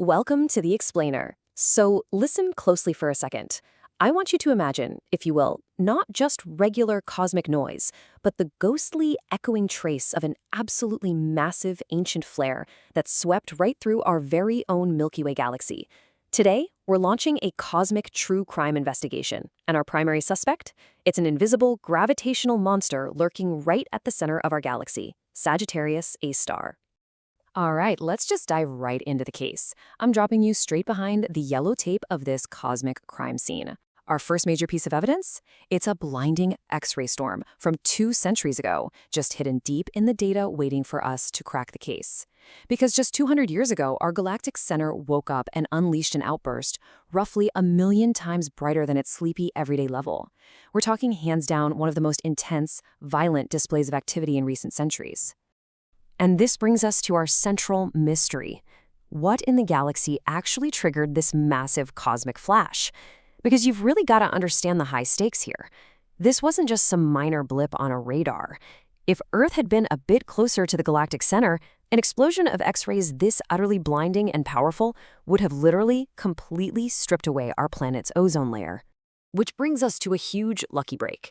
Welcome to the Explainer. So listen closely for a second. I want you to imagine, if you will, not just regular cosmic noise, but the ghostly, echoing trace of an absolutely massive ancient flare that swept right through our very own Milky Way galaxy. Today, we're launching a cosmic true crime investigation, and our primary suspect? It's an invisible, gravitational monster lurking right at the center of our galaxy, Sagittarius A star. All right, let's just dive right into the case. I'm dropping you straight behind the yellow tape of this cosmic crime scene. Our first major piece of evidence? It's a blinding X-ray storm from 2 centuries ago, just hidden deep in the data waiting for us to crack the case. Because just 200 years ago, our galactic center woke up and unleashed an outburst, roughly 1,000,000 times brighter than its sleepy everyday level. We're talking hands down one of the most intense, violent displays of activity in recent centuries. And this brings us to our central mystery. What in the galaxy actually triggered this massive cosmic flash? Because you've really got to understand the high stakes here. This wasn't just some minor blip on a radar. If Earth had been a bit closer to the galactic center, an explosion of X-rays this utterly blinding and powerful would have literally, completely stripped away our planet's ozone layer. Which brings us to a huge lucky break.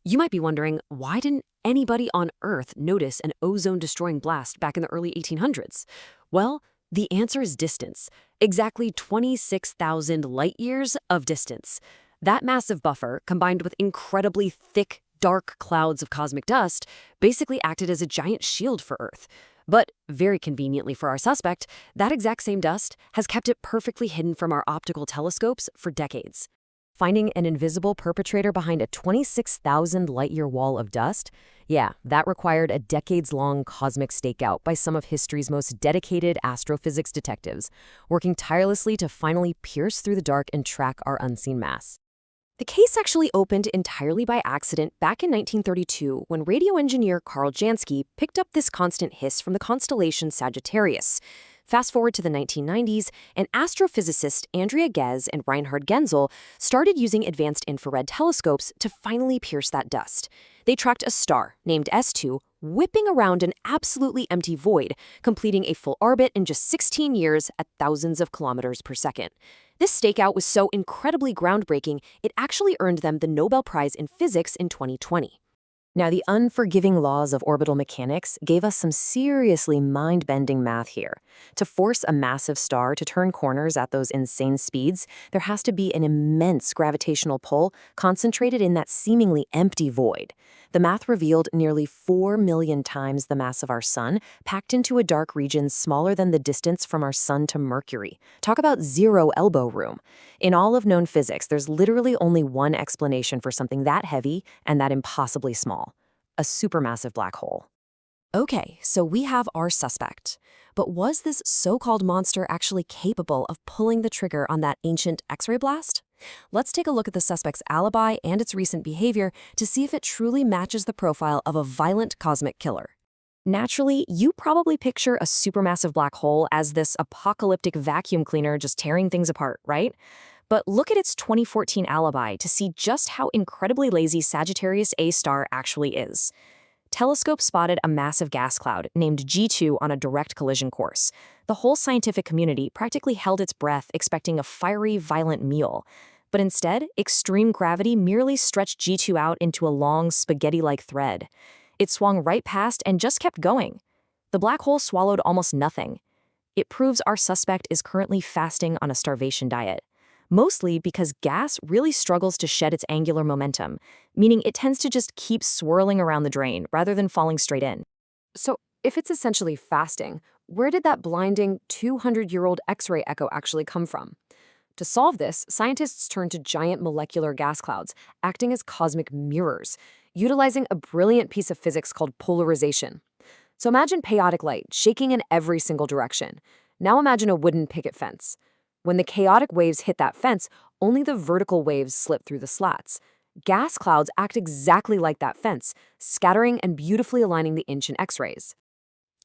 You might be wondering, why didn't anybody on Earth notice an ozone-destroying blast back in the early 1800s? Well, the answer is distance. Exactly 26,000 light-years of distance. That massive buffer, combined with incredibly thick, dark clouds of cosmic dust, basically acted as a giant shield for Earth. But, very conveniently for our suspect, that exact same dust has kept it perfectly hidden from our optical telescopes for decades. Finding an invisible perpetrator behind a 26,000 light-year wall of dust? Yeah, that required a decades-long cosmic stakeout by some of history's most dedicated astrophysics detectives, working tirelessly to finally pierce through the dark and track our unseen mass. The case actually opened entirely by accident back in 1932 when radio engineer Carl Jansky picked up this constant hiss from the constellation Sagittarius. Fast forward to the 1990s, and astrophysicist Andrea Ghez and Reinhard Genzel started using advanced infrared telescopes to finally pierce that dust. They tracked a star, named S2, whipping around an absolutely empty void, completing a full orbit in just 16 years at thousands of kilometers per second. This stakeout was so incredibly groundbreaking, it actually earned them the Nobel Prize in Physics in 2020. Now, the unforgiving laws of orbital mechanics gave us some seriously mind-bending math here. To force a massive star to turn corners at those insane speeds, there has to be an immense gravitational pull concentrated in that seemingly empty void. The math revealed nearly 4,000,000 times the mass of our sun, packed into a dark region smaller than the distance from our sun to Mercury. Talk about zero elbow room. In all of known physics, there's literally only one explanation for something that heavy and that impossibly small: a supermassive black hole. Okay, so we have our suspect. But was this so-called monster actually capable of pulling the trigger on that ancient X-ray blast? Let's take a look at the suspect's alibi and its recent behavior to see if it truly matches the profile of a violent cosmic killer. Naturally, you probably picture a supermassive black hole as this apocalyptic vacuum cleaner just tearing things apart, right? But look at its 2014 alibi to see just how incredibly lazy Sagittarius A star actually is. Telescopes spotted a massive gas cloud named G2 on a direct collision course. The whole scientific community practically held its breath expecting a fiery, violent meal. But instead, extreme gravity merely stretched G2 out into a long, spaghetti-like thread. It swung right past and just kept going. The black hole swallowed almost nothing. It proves our suspect is currently fasting on a starvation diet. Mostly because gas really struggles to shed its angular momentum, meaning it tends to just keep swirling around the drain rather than falling straight in. So, if it's essentially fasting, where did that blinding 200-year-old X-ray echo actually come from? To solve this, scientists turned to giant molecular gas clouds, acting as cosmic mirrors, utilizing a brilliant piece of physics called polarization. So imagine chaotic light shaking in every single direction. Now imagine a wooden picket fence. When the chaotic waves hit that fence, only the vertical waves slip through the slats. Gas clouds act exactly like that fence, scattering and beautifully aligning the ancient X-rays.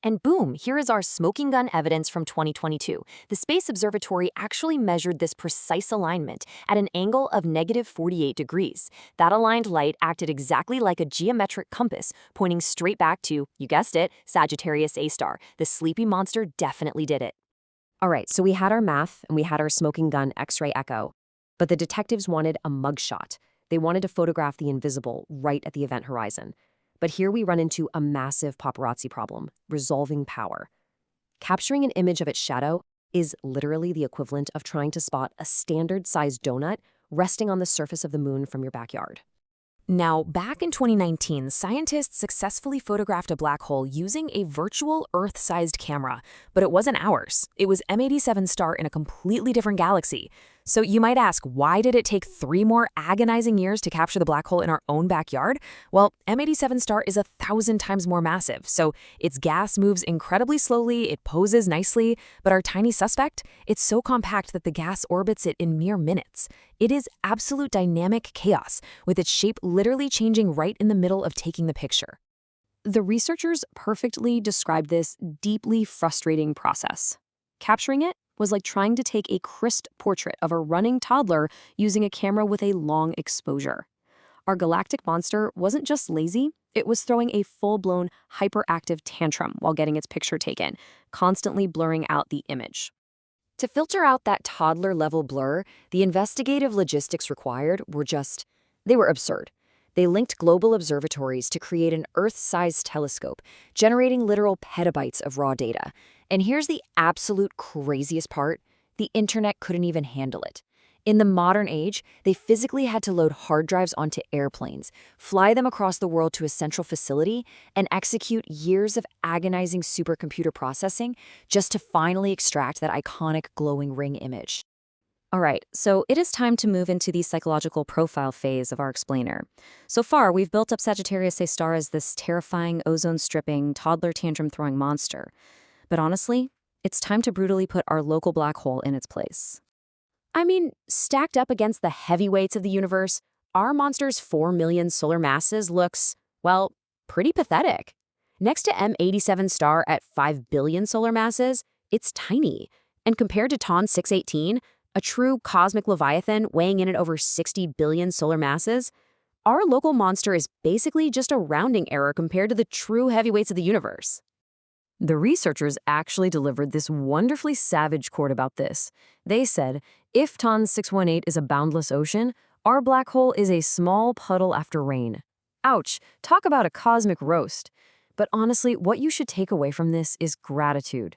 And boom, here is our smoking gun evidence from 2022. The Space Observatory actually measured this precise alignment at an angle of -48 degrees. That aligned light acted exactly like a geometric compass, pointing straight back to, you guessed it, Sagittarius A star. The sleepy monster definitely did it. All right, so we had our math and we had our smoking gun X-ray echo, but the detectives wanted a mugshot. They wanted to photograph the invisible right at the event horizon. But here we run into a massive paparazzi problem, resolving power. Capturing an image of its shadow is literally the equivalent of trying to spot a standard-sized donut resting on the surface of the moon from your backyard. Now, back in 2019, scientists successfully photographed a black hole using a virtual Earth-sized camera, but it wasn't ours. It was M87 star in a completely different galaxy. So you might ask, why did it take 3 more agonizing years to capture the black hole in our own backyard? Well, M87 star is 1,000 times more massive, so its gas moves incredibly slowly, it poses nicely, but our tiny suspect, it's so compact that the gas orbits it in mere minutes. It is absolute dynamic chaos, with its shape literally changing right in the middle of taking the picture. The researchers perfectly described this deeply frustrating process. Capturing it was like trying to take a crisp portrait of a running toddler using a camera with a long exposure. Our galactic monster wasn't just lazy, it was throwing a full-blown hyperactive tantrum while getting its picture taken, constantly blurring out the image. To filter out that toddler-level blur, the investigative logistics required they were absurd. They linked global observatories to create an Earth-sized telescope, generating literal petabytes of raw data. And here's the absolute craziest part: the internet couldn't even handle it. In the modern age, they physically had to load hard drives onto airplanes, fly them across the world to a central facility, and execute years of agonizing supercomputer processing just to finally extract that iconic glowing ring image. All right, so it is time to move into the psychological profile phase of our explainer. So far, we've built up Sagittarius A star as this terrifying, ozone-stripping, toddler tantrum-throwing monster. But honestly, it's time to brutally put our local black hole in its place. I mean, stacked up against the heavyweights of the universe, our monster's 4 million solar masses looks, well, pretty pathetic. Next to M87 star at 5 billion solar masses, it's tiny. And compared to TON 618, a true cosmic leviathan weighing in at over 60 billion solar masses, our local monster is basically just a rounding error compared to the true heavyweights of the universe. The researchers actually delivered this wonderfully savage quote about this. They said, if TON 618 is a boundless ocean, our black hole is a small puddle after rain. Ouch, talk about a cosmic roast. But honestly, what you should take away from this is gratitude.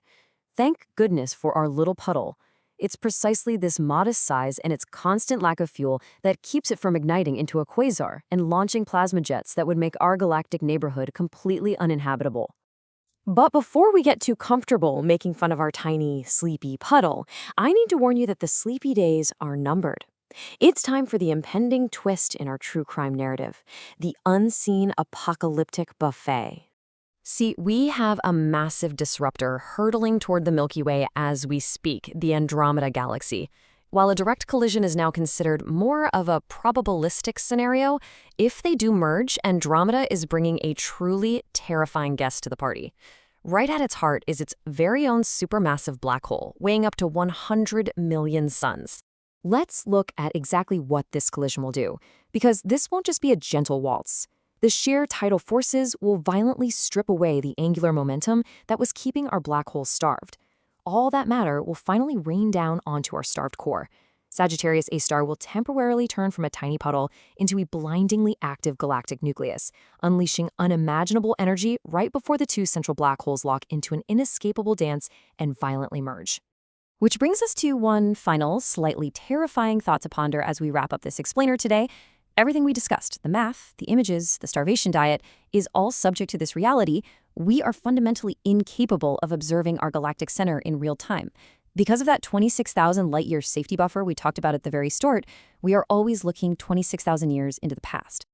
Thank goodness for our little puddle. It's precisely this modest size and its constant lack of fuel that keeps it from igniting into a quasar and launching plasma jets that would make our galactic neighborhood completely uninhabitable. But before we get too comfortable making fun of our tiny, sleepy puddle, I need to warn you that the sleepy days are numbered. It's time for the impending twist in our true crime narrative, the unseen apocalyptic buffet. See, we have a massive disruptor hurtling toward the Milky Way as we speak, the Andromeda Galaxy. While a direct collision is now considered more of a probabilistic scenario, if they do merge, Andromeda is bringing a truly terrifying guest to the party. Right at its heart is its very own supermassive black hole, weighing up to 100 million suns. Let's look at exactly what this collision will do, because this won't just be a gentle waltz. The sheer tidal forces will violently strip away the angular momentum that was keeping our black hole starved. All that matter will finally rain down onto our starved core. Sagittarius A star will temporarily turn from a tiny puddle into a blindingly active galactic nucleus, unleashing unimaginable energy right before the two central black holes lock into an inescapable dance and violently merge. Which brings us to one final, slightly terrifying thought to ponder as we wrap up this explainer today. Everything we discussed, the math, the images, the starvation diet, is all subject to this reality. We are fundamentally incapable of observing our galactic center in real time. Because of that 26,000 light-year safety buffer we talked about at the very start, we are always looking 26,000 years into the past.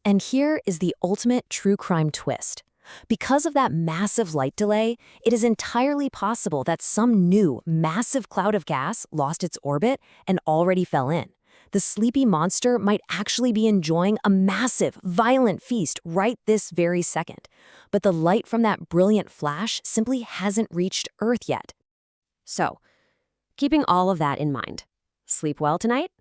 And here is the ultimate true crime twist. Because of that massive light delay, it is entirely possible that some new, massive cloud of gas lost its orbit and already fell in. The sleepy monster might actually be enjoying a massive, violent feast right this very second. But the light from that brilliant flash simply hasn't reached Earth yet. So, keeping all of that in mind, sleep well tonight?